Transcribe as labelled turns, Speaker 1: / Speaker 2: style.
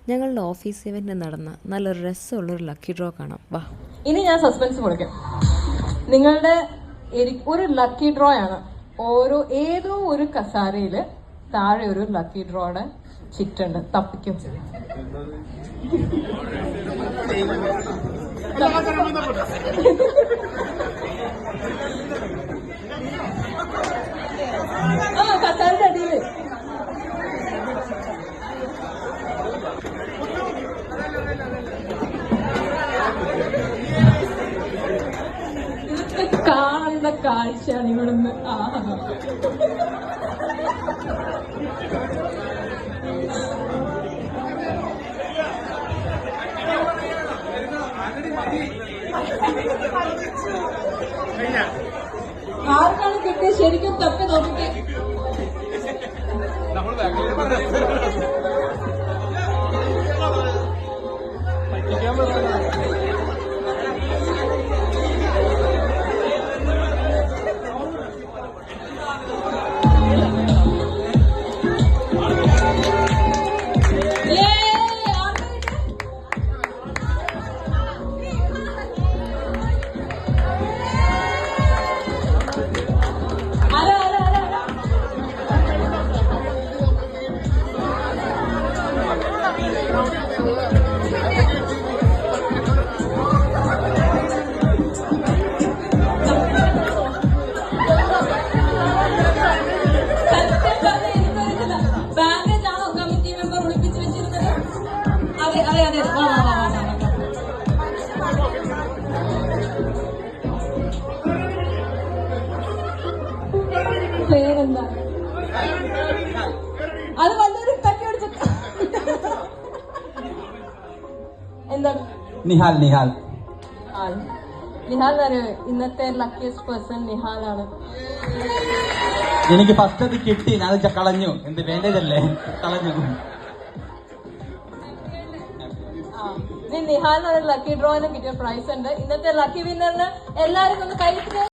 Speaker 1: ഞങ്ങളുടെ office event നടന്ന നല്ലൊരു രസമുള്ളൊരു ലക്കി ഡ്രോ കാണാം. വാ,
Speaker 2: ഇനി ഞാൻ സസ്പെൻസ് കൊടുക്കാം. നിങ്ങളുടെ ഒരു ലക്കി ഡ്രോ ആണ്. ഏതോ ഒരു കസാരയില് താഴെ ഒരു ലക്കി ഡ്രോയുടെ ചിറ്റുണ്ട്. തപ്പിക്കും. കസാരയുടെ അടിയില് കാണേണ്ട കാഴ്ചയാണ് ഇവിടുന്ന്. ആർക്കാണ് കിട്ടിയത് ശരിക്കും തപ്പി നോക്കിക്കേ. പേരെന്താ? അത് വല്ലൊരു തട്ടി പിടിച്ച എന്താണ്?
Speaker 3: നിഹാൽ.
Speaker 2: നിഹാൽ അറിയോ? ഇന്നത്തെ ലക്കിയസ്റ്റ് പേഴ്സൺ നിഹാലാണ്.
Speaker 3: എനിക്ക് ഫസ്റ്റ് അത് കിട്ടി, ഞാൻ കളഞ്ഞു. എന്ത് വേണ്ടതല്ലേ, കളഞ്ഞു.
Speaker 2: നിഹാലിന് ഒരു ലക്കി ഡ്രോയിന് കിട്ടിയ പ്രൈസ് ഉണ്ട്. ഇന്നത്തെ ലക്കി വിന്നറിന് എല്ലാവരും ഒന്ന് കൈ